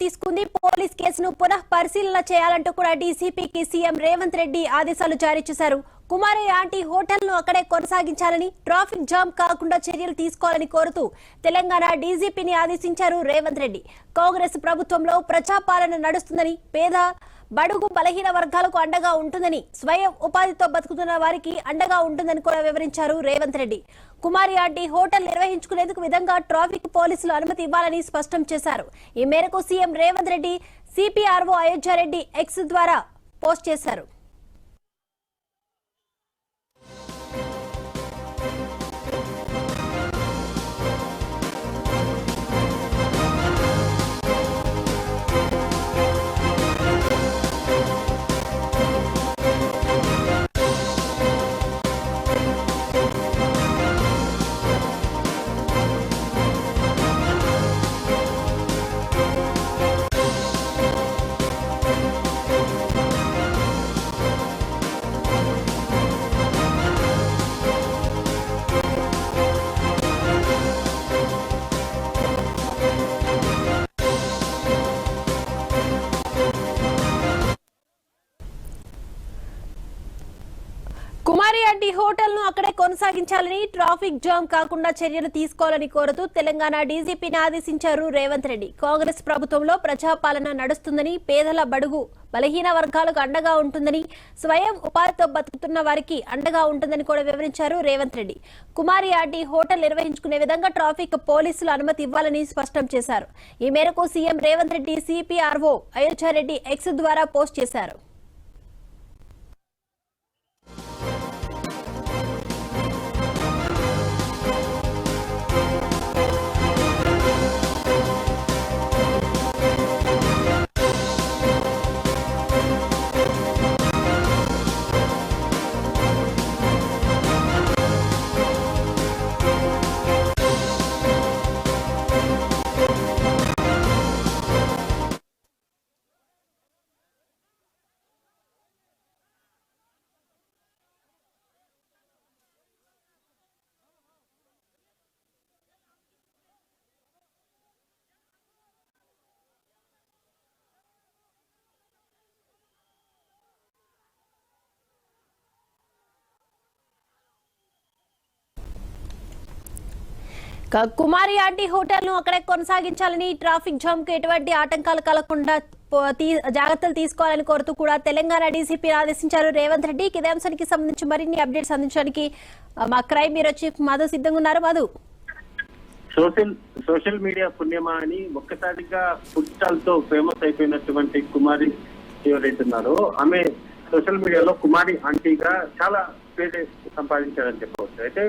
తీసుకుంది. పోలీస్ కేసును పునః పరిశీలన చేయాలంటూ కూడా డీసీపీకి సీఎం రేవంత్ రెడ్డి ఆదేశాలు జారీ చేశారు. కుమారి ఆంటీ హోటల్ ను అక్కడే కొనసాగించాలని, ట్రాఫిక్ జామ్ కాకుండా చర్యలు తీసుకోవాలని కోరుతూ తెలంగాణ డీజీపీని ఆదేశించారు రేవంత్ రెడ్డి. కాంగ్రెస్ ప్రభుత్వంలో ప్రజాపాలన నడుస్తుందని, పేద బడుగు బలహీన వర్గాలకు అండగా ఉంటుందని, స్వయం ఉపాధితో బతుకుతున్న వారికి అండగా ఉంటుందని కూడా వివరించారు రేవంత్ రెడ్డి. కుమారి ఆంటీ హోటల్ నిర్వహించుకునేందుకు విధంగా ట్రాఫిక్ పోలీసులు అనుమతి ఇవ్వాలని స్పష్టం చేశారు. ఈ మేరకు CM Revanth Reddy CPRO Ayodhya Reddy X ద్వారా పోస్ట్ చేశారు. కుమారి ఆంటీ హోటల్ ను అక్కడే కొనసాగించాలని, ట్రాఫిక్ జామ్ కాకుండా చర్యలు తీసుకోవాలని కోరుతూ తెలంగాణ డీజీపీని ఆదేశించారు రేవంత్ రెడ్డి. కాంగ్రెస్ ప్రభుత్వంలో ప్రజాపాలన నడుస్తుందని, పేదల బడుగు బలహీన వర్గాలకు అండగా ఉంటుందని, స్వయం ఉపాధితో బతుకుతున్న వారికి అండగా ఉంటుందని కూడా వివరించారు రేవంత్ రెడ్డి. కుమారి ఆంటీ హోటల్ నిర్వహించుకునే విధంగా ట్రాఫిక్ పోలీసులు అనుమతి ఇవ్వాలని స్పష్టం చేశారు. ఈ మేరకు CM Revanth Reddy CPRO Ayodhya Reddy X ద్వారా పోస్ట్ చేశారు. కుమారి ఆంటీ హోటల్ ను అక్కడే కొనసాగించాలని, ట్రాఫిక్ జామ్ కు ఎటువంటి ఆటంకాలు కలగకుండా జాగ్రత్తలు తీసుకోవాలని కోరుతూ కూడా తెలంగాణ డీసీపీ ఆదేశించారు రేవంత్ రెడ్డి. ఇదే అంశానికి సంబంధించి మరిన్ని అప్డేట్స్ అందించడానికి మా క్రైమ్ బ్యూరో చీఫ్ మధు సిద్ధంగా ఉన్నారు. మధు, సోషల్ మీడియా పుణ్యమా అని ఒక్కసారిగా ఫుడ్ స్టాల్ తో ఫేమస్ అయిపోయినటువంటి కుమారి ఎవరైతే ఉన్నారో ఆమె సోషల్ మీడియాలో కుమారి ఆంటీగా చాలా పేరు సంపాదించారని చెప్పవచ్చు. అయితే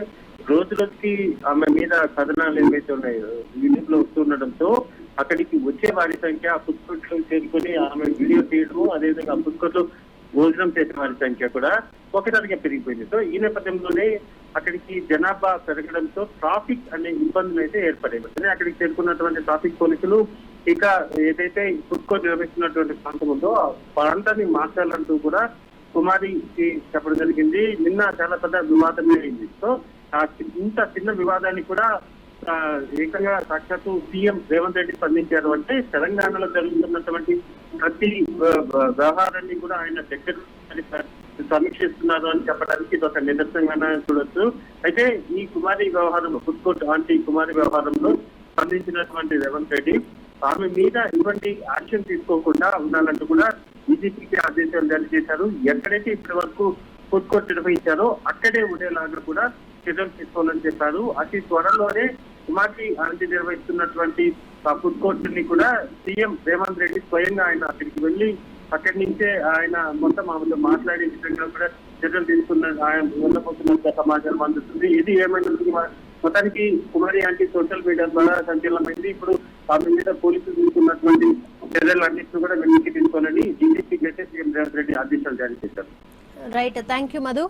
రోజు రోజుకి ఆమె మీద కథనాలు ఏవైతే ఉన్నాయో యూట్యూబ్ లో వస్తుండటంతో అక్కడికి వచ్చే వారి సంఖ్య, ఫుడ్ కోర్ట్ లో చేరుకుని ఆమె వీడియో తీయడము, అదేవిధంగా ఫుడ్ కోర్ట్ లో భోజనం చేసే వారి సంఖ్య కూడా ఒకసారిగా పెరిగిపోయింది. సో ఈ నేపథ్యంలోనే అక్కడికి జనాభా పెరగడంతో ట్రాఫిక్ అనే ఇబ్బందులు అయితే ఏర్పడాయి. అక్కడికి చేరుకున్నటువంటి ట్రాఫిక్ పోలీసులు ఇక ఏదైతే ఫుడ్ కోర్ట్ నిర్వహిస్తున్నటువంటి ప్రాంతం ఉందో ఆ ప్రాంతాన్ని మార్చాలంటూ కూడా కుమారికి చెప్పడం జరిగింది. నిన్న చాలా పెద్ద వివాదం అయింది. సో ఇంత చిన్న వివాదాన్ని కూడా ఏకంగా సాక్షాత్తు సీఎం రేవంత్ రెడ్డి స్పందించారు. అంటే తెలంగాణలో జరుగుతున్నటువంటి ప్రతి వ్యవహారాన్ని కూడా ఆయన దగ్గర సమీక్షిస్తున్నారు అని చెప్పడానికి ఇది ఒక నిదర్శనంగా చూడొచ్చు. అయితే ఈ కుమారి వ్యవహారంలో, ఫుడ్ కోర్ట్ ఆంటీ కుమారి వ్యవహారంలో స్పందించినటువంటి రేవంత్ రెడ్డి ఆమె మీద ఇటువంటి యాక్షన్ తీసుకోకుండా ఉండాలంటూ కూడా డీజీపీకి ఆదేశాలు జారీ చేశారు. ఎక్కడైతే ఇప్పటి వరకు ఫుడ్ కోర్ట్ నిర్వహించారో అక్కడే ఉండేలాగా కూడా చర్యలు తీసుకోవాలని చెప్పారు. అతి త్వరలోనే కుమారి ఆంటీ నిర్వహిస్తున్నటువంటి ఫుడ్ కోర్ట్ ని కూడా సీఎం రేవంత్ రెడ్డి స్వయంగా ఆయన అక్కడికి వెళ్లి అక్కడి నుంచే ఆయన మొత్తం ఆమెతో మాట్లాడే విధంగా కూడా చర్యలు తీసుకున్న ఆయన వెళ్ళబోతున్న సమాచారం అందుతుంది. ఇది ఏమైనప్పటికీ మొత్తానికి కుమారి ఆంటీ సోషల్ మీడియా ద్వారా సంచలనమైంది. ఇప్పుడు ఆమె మీద పోలీసులు తీసుకున్నటువంటి చర్యలన్నింటినీ కూడా వెనక్కి తీసుకోవాలని డీజీపీకి అయితే సీఎం రేవంత్ రెడ్డి ఆదేశాలు జారీ చేశారు. Right, thank you Madhu.